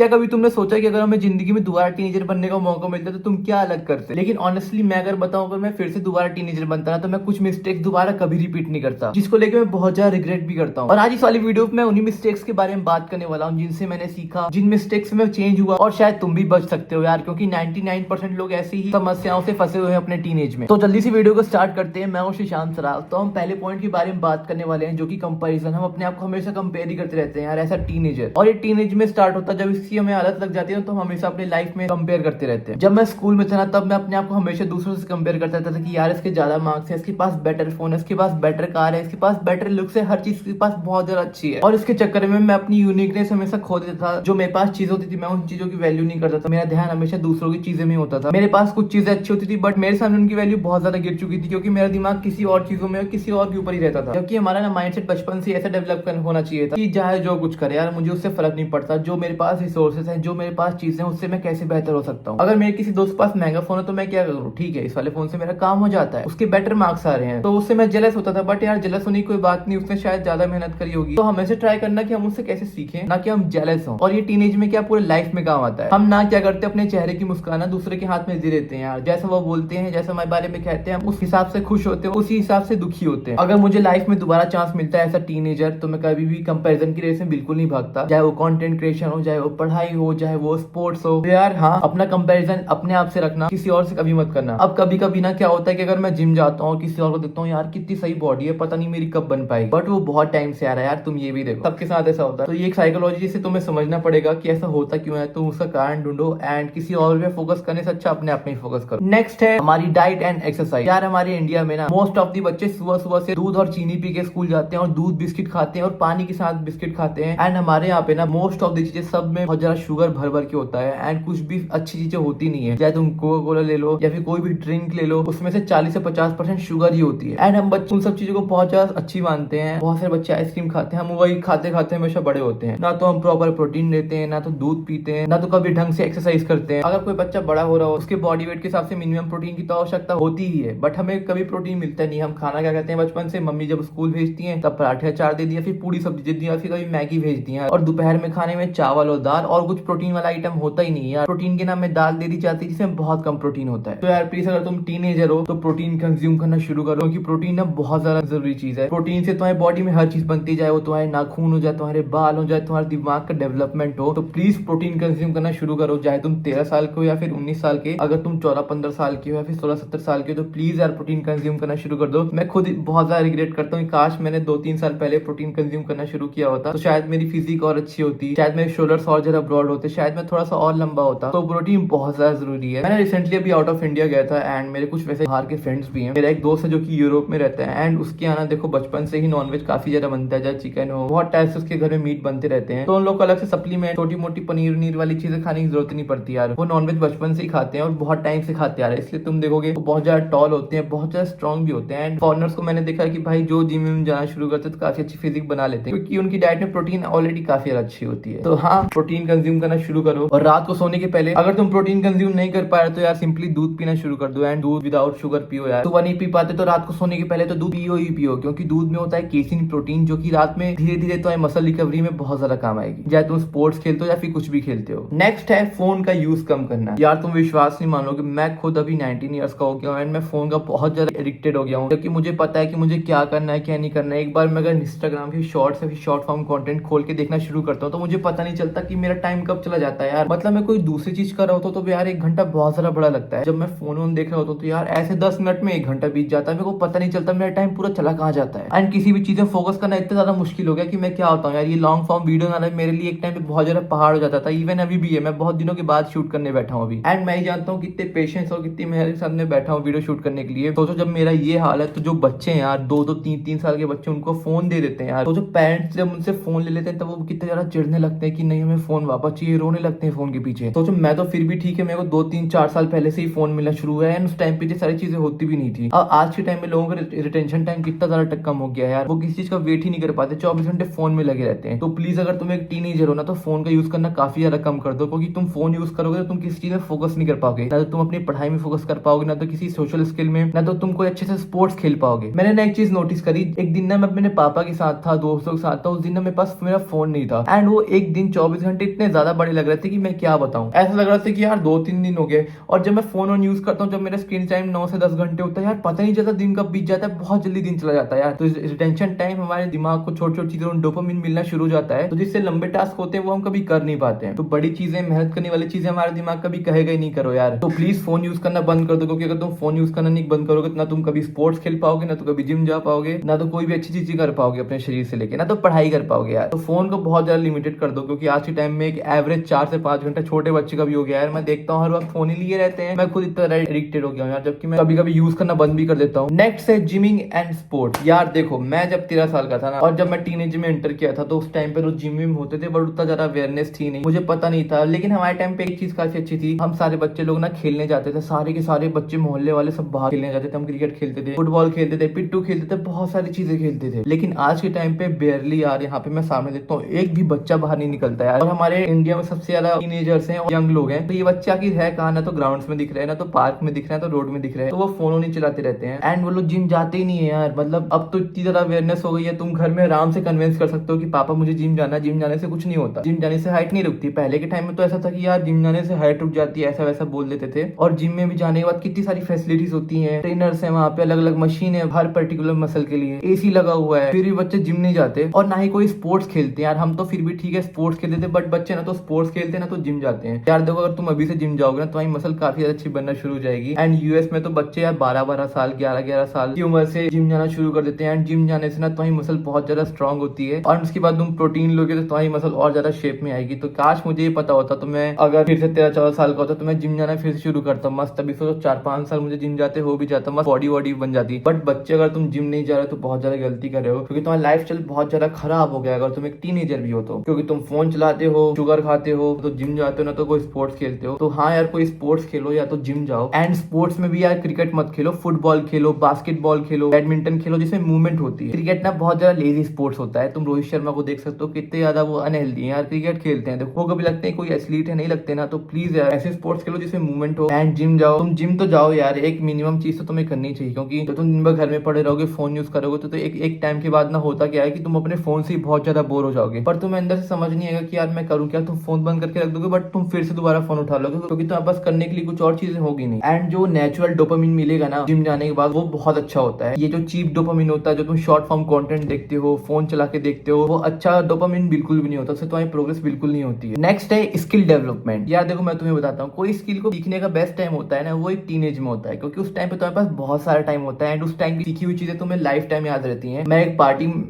क्या कभी तुमने सोचा कि अगर हमें जिंदगी में दोबारा टीनेजर बनने का मौका मिलता तो तुम क्या अलग करते? लेकिन ऑनेस्टली मैं अगर बताऊं, अगर मैं फिर से दोबारा टीनेजर बनता ना तो मैं कुछ मिस्टेक्स दोबारा कभी रिपीट नहीं करता, जिसको लेकर मैं बहुत ज्यादा रिग्रेट भी करता हूँ। और आज इस वाली वीडियो में मैं उन्हीं मिस्टेक्स के बारे में बात करने वाला हूँ जिनसे मैंने सीखा, जिन मिस्टेक्स में चेंज हुआ, और शायद तुम भी बच सकते हो यार, क्योंकि 99% लोग ऐसी ही समस्याओं से फंसे हुए हैं अपने टीनेज में। तो जल्दी से वीडियो को स्टार्ट करते हैं। मैं हूं श्रीशांत सराफ। तो हम पहले पॉइंट के बारे में बात करने वाले हैं, जो कि कंपैरिजन। हम अपने आप को हमेशा कंपेयर ही करते रहते हैं यार, ऐसा टीनेजर। और ये टीनेज में स्टार्ट होता है जब इसकी हमें आदत लग जाती है, तो हम हमेशा अपनी लाइफ में कंपेयर करते रहते हैं। जब मैं स्कूल में था ना, तब मैं अपने आप को हमेशा दूसरों से कंपेयर करता रहता था कि यार इसके ज्यादा मार्क्स है, इसके पास बेटर फोन है, इसके पास बेटर कार है, इसके पास बेटर लुक्स है, हर चीज इसके पास बहुत ज्यादा अच्छी है। और इसके चक्कर में मैं अपनी यूनिकनेस हमेशा खो देता था। जो मेरे पास चीज होती थी मैं उन चीजों की वैल्यू नहीं करता था। मेरा ध्यान हमेशा दूसरों की चीजें में होता था। मेरे पास कुछ चीजें अच्छी होती थी, बट मेरे सामने उनकी वैल्यू बहुत ज्यादा गिर चुकी थी, क्योंकि मेरा दिमाग किसी और चीजों में और किसी और के ऊपर ही रहता था। जबकि हमारा ना माइंडसेट बचपन से ऐसा डेवलप होना चाहिए था कि चाहे जो कुछ करे यार, मुझे उससे फर्क नहीं पड़ता। जो मेरे पास रिसोर्सेज हैं, जो मेरे पास चीजें हैं, उससे मैं कैसे बेहतर हो सकता हूँ। अगर मेरे किसी दोस्त के पास महंगा फोन है तो मैं क्या करूँ, ठीक है इस वाले फोन से मेरा काम हो जाता है, उसके बेटर मार्क्स आ रहे हैं, तो उससे मैं जेलस होता था। बट यार जेलस होने की कोई बात नहीं, उसने शायद ज्यादा मेहनत करी होगी। तो हमेशा ट्राई करना कि हम उससे कैसे सीखें, ना कि हम जेलस हों। और ये टीनेज में क्या पूरे लाइफ में काम आता है। हम ना क्या करते, अपने चेहरे की मुस्कान दूसरे के हाथ में दे देते हैं यार। जैसा वो बोलते हैं, जैसा हमारे बारे में कहते हैं, हम उस हिसाब से खुश होते हैं, उसी हिसाब से दुखी होते हैं। अगर मुझे लाइफ में दोबारा चांस मिलता है ऐसा टीनेजर, तो मैं कभी भी कंपैरिजन की रेस में बिल्कुल नहीं भागता। चाहे वो कंटेंट क्रिएशन हो, चाहे वो पढ़ाई हो, चाहे वो स्पोर्ट्स हो। तो यार हाँ, अपना कंपैरिजन अपने आप से रखना, किसी और से कभी मत करना। अब कभी कभी ना क्या होता है कि अगर मैं जिम जाता हूँ, किसी और को देखता हूँ यार कितनी सही बॉडी है, पता नहीं मेरी कब बन पाएगी, बट वो बहुत टाइम से आ रहा है यार। तुम ये भी देखो, सबके साथ ऐसा होता है। तो ये एक साइकोलॉजी से तुम्हें समझना पड़ेगा कि ऐसा होता क्यों है। तुम उसका कारण ढूंढो एंड किसी और पे फोकस करने से अच्छा अपने आप में फोकस करो। नेक्स्ट है हमारी डाइट एंड एक्सरसाइज। यार हमारे इंडिया में ना मोस्ट ऑफ दी बच्चे सुबह सुबह से दूध और चीनी पी के स्कूल जाते हैं, और दूध बिस्किट खाते हैं, और पानी के साथ बिस्किट खाते हैं। एंड हमारे यहाँ पे ना मोस्ट ऑफ दी चीजें सब में बहुत ज्यादा शुगर भर भर के होता है, एंड कुछ भी अच्छी चीजें होती नहीं है। चाहे तुम कोका कोला ले लो या फिर कोई भी ड्रिंक ले लो, उसमें से 40 से 50% शुगर ही होती है। एंड हम बच्चे उन सब चीजों को बहुत ज्यादा अच्छी मानते हैं। बहुत सारे बच्चे आइसक्रीम खाते हैं, हम वही खाते खाते हमेशा बड़े होते हैं। ना तो हम प्रॉपर प्रोटीन लेते हैं, ना तो दूध पीते हैं, ना तो कभी ढंग से एक्सरसाइज करते हैं। अगर कोई बच्चा बड़ा हो रहा हो, उसके बॉडी वेट के हिसाब से मिनिमम प्रोटीन की तो आवश्यकता होती ही है, बट हमें कभी प्रोटीन मिलता नहीं। हम खाना क्या कहते हैं बचपन से, मम्मी जब स्कूल भेजती है तब पराठे अचार दे दिया, फिर पूरी सब्जी दे दिया, फिर कभी मैगी भेज दिया, और दोपहर में खाने में चावल और दाल, और कुछ प्रोटीन वाला आइटम होता ही नहीं यार। प्रोटीन के नाम में दाल दे दी जाती है जिसमें बहुत कम प्रोटीन होता है। तो यार प्लीज अगर तुम टीनेजर हो तो प्रोटीन कंज्यूम करना शुरू करो, क्योंकि प्रोटीन ना बहुत ज्यादा जरूरी चीज है। प्रोटीन से तुम्हारी बॉडी में हर चीज बनती जाए, वो तुम्हारे नाखून हो जाए, तुम्हारे बाल हो जाए, तुम्हारे दिमाग का डेवलपमेंट हो। तो प्लीज प्रोटीन कंज्यूम करना शुरू करो, चाहे तुम 13 साल के हो या फिर 19 साल के। अगर तुम 14-15 साल के हो या फिर 16-17 साल के हो, तो प्लीज यार प्रोटीन कंज्यूम करना शुरू कर दो। मैं खुद बहुत ज्यादा रिग्रेट करता हूँ, काश मैंने 2-3 साल पहले प्रोटीन कंज्यूम करना शुरू किया होता, तो शायद मेरी फिजिक और अच्छी होती, शायद मेरे शोल्डर्स और जरा ब्रॉड होते, शायद मैं थोड़ा सा और लंबा होता। तो प्रोटीन बहुत ज्यादा जरूरी है। मैंने रिसेंटली अभी आउट ऑफ इंडिया गया था, एंड मेरे कुछ वैसे बाहर के फ्रेंड्स भी हैं। मेरा एक दोस्त है जो कि यूरोप में रहता है, एंड उसके यहाँ देखो बचपन से ही नॉनवेज काफी ज्यादा बनता है, चाहे चिकन हो, बहुत टाइप से उसके घर में मीट बनते रहते हैं। तो उन लोग को अलग से सप्लीमेंट, छोटी मोटी पनीर वनीर वाली चीजें खाने की जरूरत नहीं पड़ती यार। वो नॉनवेज बचपन से ही खाते हैं और बहुत टाइम से खाते आ रहे हैं, इसलिए तुम देखोगे वो बहुत ज्यादा टॉल होते हैं, बहुत ज्यादा स्ट्रॉन्ग भी होते हैं। एंड फॉरनर्स को मैंने देखा कि भाई जो जिम में जाना शुरू करते हैं तो काफी अच्छी फिजिक बना लेते हैं, क्योंकि उनकी डाइट में प्रोटीन ऑलरेडी काफी अच्छी होती है। तो हाँ, प्रोटीन कंज्यूम करना शुरू करो। और रात को सोने के पहले अगर तुम प्रोटीन कंज्यूम नहीं कर पा रहे तो यार सिंपली दूध पीना शुरू कर दो, एंड दूध विदाउट शुगर पियो यार। सुबह नहीं पी पाते तो रात को सोने के पहले तो दूध पियो ही पियो, क्योंकि दूध में होता है केसिन प्रोटीन, जो कि रात में धीरे धीरे तो मसल रिकवरी में बहुत ज्यादा काम आएगी, चाहे तुम स्पोर्ट्स खेलते हो या फिर कुछ भी खेलते हो। नेक्स्ट है फोन का यूज कम करना। यार तुम विश्वास नहीं मानोगे, मैं खुद अभी 19 ईयर्स का हो गया हूँ, एंड मैं फोन का बहुत ज्यादा एडिक्टेड हो गया हूँ, क्योंकि मुझे पता है कि मुझे क्या करना है क्या नहीं करना है। एक बार मैं अगर इंस्टाग्राम की शॉर्ट्स या फिर शॉर्ट फॉर्म कंटेंट खोल के देखना शुरू करता हूँ तो मुझे पता नहीं चलता कि मेरा टाइम कब चला जाता है यार। मतलब मैं कोई दूसरी चीज कर रहा होता तो यार 1 घंटा बहुत सारा बड़ा लगता है। जब मैं फोन देख रहा होता तो यार ऐसे 10 मिनट में 1 घंटा बीत जाता है, मेरे को पता नहीं चलता मेरा टाइम पूरा चला कहाँ जाता है। एंड किसी भी चीज में फोकस करना इतना ज्यादा मुश्किल हो गया कि मैं क्या होता हूँ यार, ये लॉन्ग फॉर्म वीडियो बनाना मेरे लिए एक टाइम पे बहुत ज्यादा पहाड़ हो जाता था। इवन अभी भी है, मैं बहुत दिनों के बाद शूट करने बैठा हूँ अभी, एंड मैं ही जानता हूँ कितने पेशेंस और कितनी मेहनत के साथ में बैठा हूँ वीडियो शूट करने के लिए। सोचो जब मेरा ये हाल है तो जो बच्चे हैं यार 2-3 साल के बच्चे, उनको फोन दे देते हैं यार। तो जो पेरेंट्स जब उनसे फोन ले लेते हैं तब वो कितने ज्यादा चिढ़ने लगते हैं कि नहीं हमें फोन वापस चाहिए, रोने लगते हैं फोन के पीछे। सोचो मैं तो फिर भी ठीक है, मेरे को 2-3-4 साल पहले से ही फोन मिलना शुरू हुआ है, एंड उस टाइम पे सारी चीजें होती भी नहीं थी। और आज के टाइम में लोगों का रिटेंशन टाइम कितना ज्यादा कम हो गया है यार, वो किसी चीज का वेट ही नहीं कर पाते, 24 घंटे फोन में लगे रहते हैं। तो प्लीज अगर तुम एक टीनेजर हो ना तो फोन का यूज करना काफी ज्यादा कम कर दो, क्योंकि तुम फोन यूज करोगे तो तुम किसी चीज में फोकस नहीं कर पाओगे, ना तो तुम अपनी पढ़ाई में फोकस कर पाओगे, ना तो किसी सोशल स्किल में, ना तो तुम कोई अच्छे से स्पोर्ट्स खेल पाओगे। मैंने ना एक चीज नोटिस करी, एक दिन ना मैं अपने पापा के साथ था, दोस्तों के साथ था, उस दिन ना मेरे पास मेरा फोन नहीं था, एंड वो एक दिन 24 घंटे इतने ज्यादा बड़े लग रहे थे कि मैं क्या बताऊं। ऐसा लग रहा था कि यार 2-3 दिन हो गए। और जब मैं फोन ऑन यूज करता हूँ, जब मेरा स्क्रीन टाइम 9 से 10 घंटे होता है यार, पता नहीं चलता दिन कब बीत जाता है, बहुत जल्दी दिन चला जाता है यार। तो रिटेंशन टाइम हमारे दिमाग को छोटी छोटी चीजों में डोपामिन मिलना शुरू हो जाता है, तो जिससे लंबे टास्क होते हैं वो हम कभी कर नहीं पाते हैं। तो बड़ी चीजें, मेहनत करने वाली चीजें हमारे दिमाग कभी कहेगा ही नहीं करो यार। तो प्लीज फोन यूज करना बंद कर दो, क्योंकि अगर तुम फोन यूज करना नहीं बंद करोगे तो ना तुम कभी स्पोर्ट्स खेल पाओगे, ना तो कभी जिम जा पाओगे, ना तो कोई भी अच्छी चीज कर पाओगे अपने शरीर से लेके, ना तो पढ़ाई कर पाओगे यार। तो फोन को बहुत ज्यादा लिमिटेड कर दो, क्योंकि आज के टाइम में एक एवरेज 4 से 5 घंटा छोटे बच्चे का भी हो गया यार। मैं देखता हूँ हर वक्त फोन ही लिए रहते हैं। मैं खुद इतना एडिक्टेड हो गया हूँ यार, जबकि मैं कभी कभी यूज करना बंद भी कर देता हूँ। नेक्स्ट है जिमिंग एंड स्पोर्ट। यार देखो, मैं जब 13 साल का था ना, और जब मैं टीनेज में एंटर किया था, तो उस टाइम पे तो जिम विम होते थे, बट उतना ज्यादा अवेयरनेस थी नहीं, मुझे पता नहीं था। लेकिन हमारे टाइम पे एक चीज काफी अच्छी थी, हम सारे बच्चे लोग ना खेलने जाते थे, सारे के सारे बच्चे मोहल्ले वाले सब बाहर खेलने जाते थे। हम क्रिकेट खेलते थे, फुटबॉल खेलते थे, पिट्टू खेलते थे, बहुत सारी चीजें खेलते थे। लेकिन आज के टाइम पे बेयरली यार, यहाँ पे मैं सामने देखता हूँ एक भी बच्चा बाहर नहीं निकलता यार। और हमारे इंडिया में सबसे ज्यादा टीनेजर्स हैं और यंग लोग हैं, तो ये बच्चा की है कहाँ, ना तो ग्राउंड्स में दिख रहे हैं, ना तो पार्क में दिख रहे हैं, तो रोड में दिख रहे हैं, तो वो फोन नहीं चलाते रहते हैं। एंड वो लोग जिम जाते ही नहीं है यार। मतलब अब तो इतनी ज्यादा अवेयरनेस हो गई है, तुम घर में आराम से कन्विंस कर सकते हो कि पापा मुझे जिम जाना है। जिम जाने से कुछ नहीं होता, जिम जाने से हाइट नहीं रुकती। पहले के टाइम में तो ऐसा था कि यार जिम जाने से हाइट रुक जाती है, ऐसा वैसा बोल देते थे। और जिम में भी जाने के बाद कितनी सारी फैसिलिटीज होती है, ट्रेनर्स है वहाँ पे, अलग अलग मशीन है हर पर्टिकुलर मसल के लिए, एसी लगा हुआ है, फिर भी बच्चे जिम नहीं जाते और ना ही कोई स्पोर्ट्स खेलते हैं यार। हम तो फिर भी ठीक है स्पोर्ट्स खेलते थे, बट बच्चे ना तो स्पोर्ट्स खेलते हैं ना तो जिम जाते हैं यार। देखो, अगर तुम अभी से जिम जाओगे ना, तुम्हारी मसल काफी अच्छी बनना शुरू हो जाएगी। एंड यूएस में तो बच्चे यार 12-12 साल, 11-11 साल की उम्र से जिम जाना शुरू कर देते हैं। एंड जिम जाने से ना तुम्हारी मसल बहुत ज्यादा स्ट्रॉन्ग होती है, और उसके बाद तुम प्रोटीन लोगे तो तुम्हारी मसल और ज्यादा शेप में आएगी। तो काश मुझे ये पता होता, तो मैं अगर फिर से 13-14 साल का होता तो मैं जिम जाना फिर से शुरू करता मस्त। अभी सोचो 4-5 साल मुझे जिम जाते हो भी जाता, मस्त बॉडी वॉडी बन जाती। बट बच्चे, अगर तुम जिम नहीं जा रहे हो तो बहुत ज्यादा गलती कर रहे हो, क्योंकि तुम्हारा लाइफ स्टाइल बहुत ज्यादा खराब हो गया अगर तुम एक टीनेजर भी हो तो। क्योंकि तुम फोन चलाते हो, शुगर खाते हो, तो जिम जाते हो, ना तो कोई स्पोर्ट्स खेलते हो। तो हाँ यार, कोई स्पोर्ट्स खेलो या तो जिम जाओ। एंड स्पोर्ट्स में भी यार क्रिकेट मत खेलो, फुटबॉल खेलो, बास्केटबॉल खेलो, बैडमिंटन खेलो, जिसमें मूवमेंट होती है। क्रिकेट ना बहुत ज्यादा लेजी स्पोर्ट्स होता है। तुम रोहित शर्मा को देख सकते हो, कितने ज्यादा वो अनहेल्दी है यार, क्रिकेट खेलते हैं। देखो, कभी लगते हैं कोई एथलीट है, नहीं लगते ना। तो प्लीज यार ऐसे स्पोर्ट्स खेलो जिसमें मूवमेंट हो। एंड जिम जाओ, तुम जिम तो जाओ यार, एक मिनिमम चीज तो तुम्हें करनी चाहिए, क्योंकि तो तुम दिन भर घर में पड़े रहोगे, फोन यूज करोगे, तो एक टाइम के बाद ना होता क्या है कि तुम अपने फोन से बहुत ज्यादा बोर हो जाओगे। पर तुम्हें अंदर से समझ नहीं आएगा कि यार मैं करूँ क्या। तुम फोन बंद करके रख दोगे, बट तुम फिर से दोबारा फोन उठा लोगे, क्योंकि तुम्हारे पास करने के लिए कुछ और चीजें होगी नहीं। एंड जो नेचुरल डोपामिन मिलेगा ना जिम जाने के बाद, वो बहुत अच्छा होता है। ये जो चीप डोपामिन होता है, जो तुम शॉर्ट फॉर्म कंटेंट देखते हो, फोन चला के देखते हो, वो अच्छा डोपामिन बिल्कुल भी नहीं होता, उससे तुम्हारी प्रोग्रेस बिल्कुल नहीं होती है। नेक्स्ट है स्किल डेवलपमेंट। यार देखो, मैं तुम्हें बताता हूँ, कोई स्किल को सीखने का बेस्ट टाइम होता है ना, वो एक टीनेज में होता है, क्योंकि उस टाइम पे तुम्हारे पास बहुत सारा टाइम होता है। एंड उस टाइम की सीखी हुई चीजें तुम्हें लाइफ टाइम याद रहती है।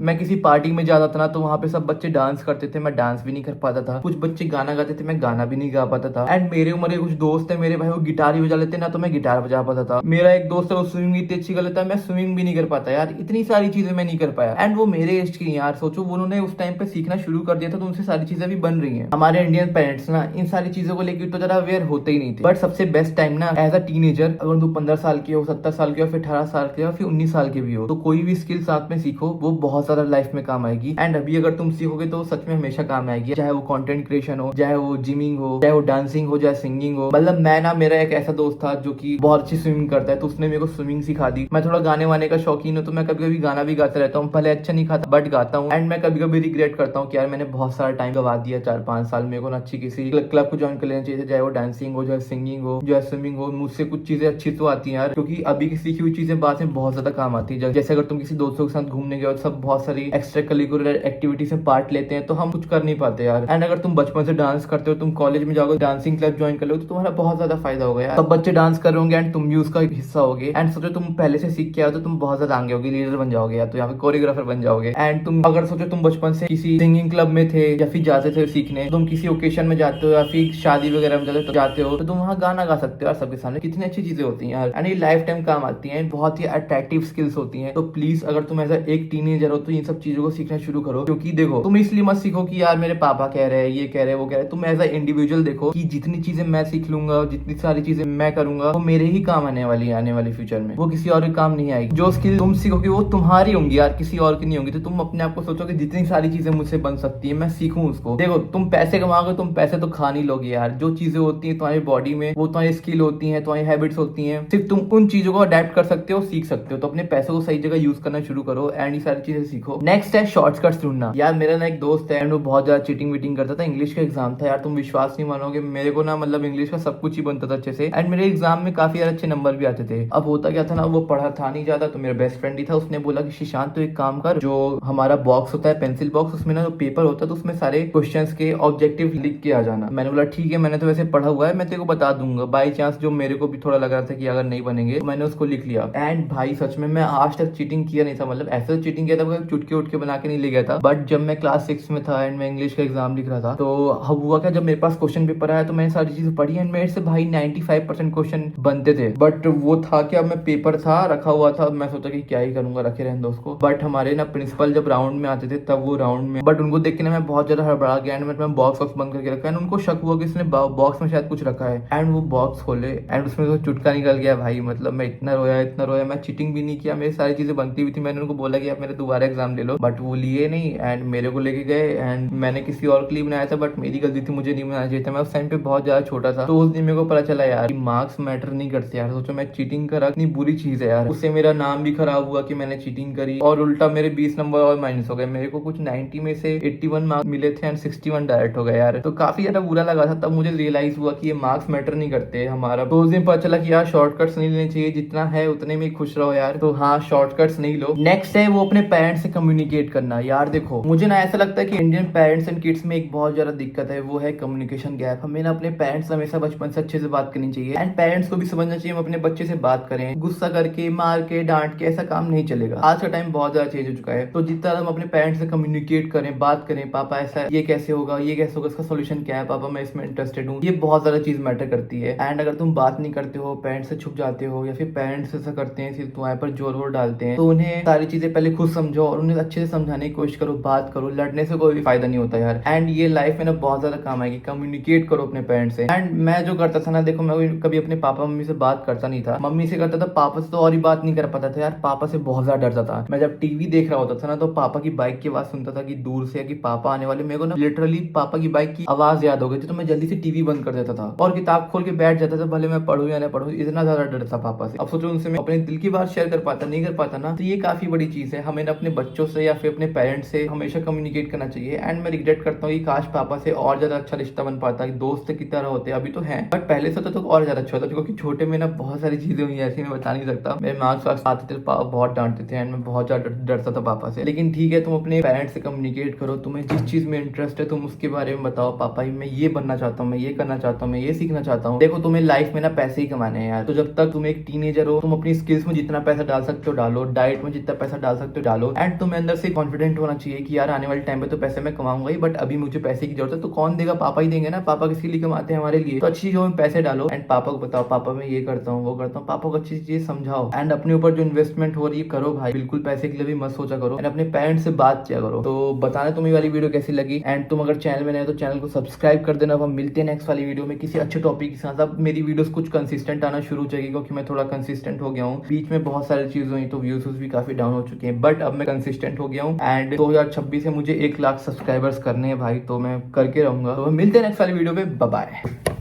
मैं किसी पार्टी में जाता था ना, तो वहाँ पे सब बच्चे डांस करते थे, मैं डांस भी नहीं कर पाता था। कुछ बच्चे गाना गाते थे, मैं गाना भी नहीं गा पाता था। एंड मेरे उम्र के कुछ दोस्त है मेरे भाई, वो गिटार ही बजा लेते ना, तो मैं गिटार बजा पाता था। मेरा एक दोस्त है, वो स्विमिंग इतनी अच्छी कर लेता है, मैं स्विमिंग भी नहीं कर पाता यार। इतनी सारी चीजें मैं नहीं कर पाया। एंड वो मेरे एज की यार, सोचो उन्होंने उस टाइम पे सीखना शुरू कर दिया था, तो उनसे सारी चीजें भी बन रही है। हमारे इंडियन पेरेंट्स ना इन सारी चीजों को लेकर तो ज्यादा अवेयर होते ही नहीं थे। बट सबसे बेस्ट टाइम ना एज अ टीनेजर, अगर तुम 15 साल के हो, 17 साल के हो, फिर 18 साल के हो, फिर 19 साल के भी हो, तो कोई भी स्किल साथ में सीखो, वो बहुत ज्यादा लाइफ में काम आएगी। एंड अभी अगर तुम सीखोगे तो सच में हमेशा काम आएगी, चाहे वो कंटेंट क्रिएशन हो, चाहे वो जिमिंग हो, चाहे वो डांसिंग हो, चाहे सिंगिंग हो। मतलब मैं ना, मेरा एक ऐसा दोस्त था जो कि बहुत अच्छी स्विमिंग करता है, तो उसने मेरे को स्विमिंग सिखा दी। मैं थोड़ा गाने वाने का शौकीन हूँ, तो मैं कभी कभी गाना भी गाता रहता हूँ। भले अच्छा नहीं खाता, बट गाता हूँ। एंड मैं कभी कभी रिग्रेट करता हूँ कि यार मैंने बहुत सारा टाइम गवा दिया, 4-5 साल। मेरे को ना अच्छी किसी क्लब को ज्वाइन कर लेना चाहिए, चाहे वो डांसिंग हो, चाहे सिंगिंग हो, चाहे स्विमिंग हो। मुझसे कुछ चीजें अच्छी तो आती हैं यार, क्योंकि अभी की सीखी हुई चीजें बाद में बहुत ज्यादा काम आती है। जैसे अगर तुम किसी दोस्तों के साथ घूमने गए हो, सब बहुत सारी एक्स्ट्रा करिकुलर एक्टिविटीज में पार्ट लेते हैं, तो हम कुछ कर नहीं पाते यार। एंड अगर तुम बचपन से डांस करते हो, तुम कॉलेज में जाओगे, डांसिंग क्लब ज्वाइन कर लो, तो तुम्हारा बहुत ज्यादा फायदा होगा यार। सब बच्चे डांस कर रहे होंगे एंड तुम भी उसका हिस्सा होगे। एंड सोचो तुम पहले से सीख के आओ, तो तुम बहुत ज्यादा आगे होगे, लीडर बन जाओगे या तो यहाँ पे कोरियोग्राफर बन जाओगे। एंड तुम अगर सोचो तुम बचपन से किसी सिंगिंग क्लब में थे या फिर जाते थे सीखने, तुम किसी ओकेशन में जाते हो या फिर शादी वगैरह में जाते हो, तो तुम वहाँ गाना गा सकते हो यार सबके सामने। कितनी अच्छी चीजें होती हैं यार, एंड ये लाइफ टाइम काम आती हैं, बहुत ही अट्रैक्टिव स्किल्स होती हैं। तो प्लीज अगर तुम ऐसा एक टीनेजर हो, तो इन सब चीजों को सीखना शुरू करो। क्योंकि देखो, तुम इसलिए मत सीखो कि यार मेरे पापा कह रहे हैं, ये कह रहे हैं, वो कह रहे हैं। तुम एज अ इंडिविजुअल देखो कि जितनी चीजें मैं सीख लूंगा, जितनी सारी चीजें मैं करूंगा, वो मेरे ही काम आने वाली फ्यूचर में, वो किसी और के काम नहीं आएगी। जो स्किल तुम सीखोगे वो तुम्हारी होंगी यार, किसी और की नहीं होंगी। तो तुम अपने आप को सोचोगे जितनी सारी चीजें मुझसे बन सकती है, मैं सीखूं उसको। देखो, तुम पैसे कमाओगे, तुम पैसे तो खा नहीं लोगे यार। जो चीजें होती है तुम्हारी बॉडी में, वो तुम्हारी स्किल होती है, तुम्हारी हैबिट्स होती है। सिर्फ तुम उन चीजों को अडेप्ट कर सकते हो, सीख सकते हो। तो अपने पैसों को सही जगह यूज करना शुरू करो एंड ये सारी चीजें सीखो। नेक्स्ट है शॉर्टकट्स ढूंढना। यार मेरा ना एक दोस्त है, वो बहुत ज्यादा चीटिंग वीटिंग करता था, इंग्लिश का एग्जाम था यार, तुम विश्वास नहीं मानोगे, मेरे को ना मतलब इंग्लिश का सब कुछ ही बनता था अच्छे से, एंड मेरे एग्जाम में काफी अच्छे नंबर भी आते थे। अब होता क्या था ना, वो पढ़ा था नहीं ज्यादा, तो मेरा बेस्ट फ्रेंड ही था, उसने बोला कि शीशांत तो एक काम कर, जो हमारा बॉक्स होता है पेंसिल बॉक्स, उसमें ना जो पेपर होता है तो उसमें सारे क्वेश्चंस के ऑब्जेक्टिव लिख के आ जाना। मैंने बोला ठीक है, मैंने तो वैसे पढ़ा हुआ है, मैं तेरे को बता दूंगा, बाई चांस जो मेरे को भी थोड़ा लग रहा था कि अगर नहीं बनेंगे, तो मैंने उसको लिख लिया। एंड भाई सच में मैं आज तक चीटिंग किया नहीं था, मतलब ऐसे तो चीटिंग किया था, चुटके उठ के बना के नहीं ले गया था, बट जब मैं क्लास 6 में था एंड मैं इंग्लिश का एग्जाम लिख रहा था, तो हुआ क्या, जब मेरे पास क्वेश्चन पेपर आया तो मैंने सारी चीजें पढ़ी एंड मेरे से भाई 95% क्वेश्चन बनते थे। बट वो था कि अब मैं पेपर था रखा हुआ था, मैं सोचा कि क्या ही करूंगा, रखे रहने दो उसको। बट हमारे ना प्रिंसिपल जब राउंड में आते थे तब वो राउंड में, बट उनको देख के ना मैं बहुत ज्यादा हड़बड़ा गया एंड मैं बॉक्स वॉक्स बंद करके रखा एंड उनको शक हुआ कि इसने बॉक्स में शायद कुछ रखा है, एंड वो बॉक्स खोले एंड उसमें तो चुटका निकल गया भाई। मतलब मैं इतना रोया, मैं चीटिंग भी नहीं किया, मेरी सारी चीजें बनती हुई थी। मैंने उनको बोला कि आप मेरे दोबारा एग्जाम ले लो, बट वो लिए नहीं एंड मेरे को लेके गए एंड मैंने किसी और के लिए बनाया था, बट मेरी गलती थी, मुझे नहीं बनाना चाहिए था, मैं उस टाइम पे बहुत ज्यादा छोटा था। तो उस दिन मेरे को पता चला यार मार्क्स मैटर नहीं करते यार, सोचो मैं चीटिंग करा, इतनी बुरी चीज है यार, उससे मेरा नाम भी खराब हुआ कि मैंने चीटिंग करी और उल्टा मेरे 20 नंबर और माइनस हो गए। मेरे को कुछ 90 में से 81 मार्क्स मिले थे एंड 61 डायरेक्ट हो गए यार, तो काफी ज्यादा बुरा लगा था। तब मुझे रियलाइज हुआ कि ये मार्क्स मैटर नहीं करते हमारा। तो उस दिन पता चला कि यार शॉर्टकट्स नहीं लेने चाहिए, जितना है उतने में खुश रहो यार। तो हाँ, शॉर्टकट्स नहीं लो। नेक्स्ट है वो अपने पेरेंट्स से कम्युनिकेट करना। यार देखो, मुझे ना ऐसा लगता है कि इंडियन पेरेंट्स एंड किड्स में एक बहुत ज्यादा दिक्कत है, वो है कम्युनिकेशन गैप। हमें ना अपने पेरेंट्स से हमेशा बचपन से अच्छे से बात करनी चाहिए एंड पेरेंट्स को भी समझना चाहिए हम अपने बच्चे से बात करें, गुस्सा करके, मार के, डांट के ऐसा काम नहीं चलेगा। आज का टाइम बहुत ज्यादा चेंज हो चुका है, तो जितना हम अपने पेरेंट्स से कम्युनिकेट करें, बात करें, पापा ऐसा ये कैसे होगा, ये कैसे होगा, इसका सोल्यूशन क्या है, पापा मैं इसमें इंटरेस्टेड हूँ, ये बहुत ज्यादा चीज मैटर करती है। एंड अगर तुम बात नहीं करते हो, पेरेंट्स से छुप जाते हो, या फिर पेरेंट्स ऐसा करते हैं सिर्फ तुम्हारे पर जोर वोर डालते हैं, तो उन्हें सारी चीजें पहले खुद समझो और उन्हें अच्छे से समझाने की कोशिश करो, बात करो। लड़ने से कोई भी फायदा नहीं होता यार, एंड ये लाइफ में ना बहुत ज्यादा काम आएगी। कम्युनिकेट करो अपने पेरेंट्स से। एंड मैं जो करता था ना, देखो मैं कभी अपने पापा मम्मी से बात करता नहीं था, मम्मी से करता था, पापा से तो और ही बात नहीं कर पाता था यार, पापा से बहुत ज्यादा डरता था। मैं जब टीवी देख रहा होता था ना, तो पापा की बाइक की आवाज सुनता था कि दूर से कि पापा आने वाले, मेरे को ना लिटरली पापा की बाइक की आवाज याद हो गई थी, तो मैं जल्दी से टीवी बंद कर देता था और किताब खोल के बैठ जाता था, भले मैं पढ़ूं या ना पढ़ूं, इतना ज्यादा डर था पापा से। अब सोचो उनसे मैं अपने दिल की बात शेयर कर पाता नहीं कर पाता ना, तो ये काफी बड़ी चीज है। हमें अपने बच्चों से या फिर अपने पेरेंट्स से हमेशा कम्युनिकेट करना चाहिए। एंड मैं रिग्रेट करता हूँ कि काश पापा से और ज्यादा अच्छा रिश्ता बन पाता, दोस्त की तरह होते, अभी तो है बट पहले से तो और ज्यादा अच्छा होता, क्योंकि छोटे में ना बहुत सारी चीजें हुई ऐसी मैं बता नहीं सकता। मेरे मार्क्स वार्क्स आते थे, पापा बहुत डांटते थे एंड मैं बहुत ज्यादा डरता था पापा से। लेकिन ठीक है, तुम अपने पेरेंट्स से कम्युनिकेट करो, तुम्हें जिस चीज में इंटरेस्ट है तुम उसके बारे में बताओ, पापा मैं ये बनना चाहता हूँ, मैं ये करना चाहता हूँ, मैं ये सीखना चाहता हूँ। देखो तुम्हें लाइफ में ना पैसे ही कमाने हैं यार, तो जब तक तुम एक टीनेजर हो, तुम अपनी स्किल्स में जितना पैसा डाल सकते हो डालो, डाइट में जितना पैसा डाल सकते हो डालो, एंड तुम्हें अंदर से कॉन्फिडेंट होना चाहिए कि यार आने वाले टाइम पे तो पैसे मैं कमाऊंगा ही, बट अभी मुझे पैसे की जरूरत है, तो कौन देगा, पापा ही देंगे ना। पापा किसके लिए कमाते हैं, हमारे लिए। तो अच्छी चीजों में पैसे डालो एंड पापा को बताओ, पापा मैं ये करता हूँ, वो करता हूँ, पापा को अच्छी चीज समझाओ एंड अपने ऊपर जो इन्वेस्टमेंट हो रही है करो भाई, बिल्कुल पैसे के लिए भी मत सोचा करो एंड अपने पेरेंट्स से बात किया करो। तो बताना तुम्हें वाली वीडियो कैसी लगी, एंड तुम अगर चैनल में नए तो चैनल को सब्सक्राइब कर देना। अब हम मिलते हैं नेक्स्ट वाली वीडियो में किसी अच्छे टॉपिक के साथ। अब मेरी वीडियोस कुछ कंसिस्टेंट आना शुरू हो जाएगी, क्योंकि मैं थोड़ा कंसिस्टेंट हो गया हूँ। बीच में बहुत सारी चीजें हुई तो व्यूज भी काफी डाउन हो चुके हैं, बट अब मैं कंसिस्टेंट हो गया हूँ एंड 2026 से मुझे 1 लाख सब्सक्राइबर्स करने हैं भाई, तो मैं करके रहूंगा। तो मिलते हैं नेक्स्ट वाली वीडियो में, बाय बाय।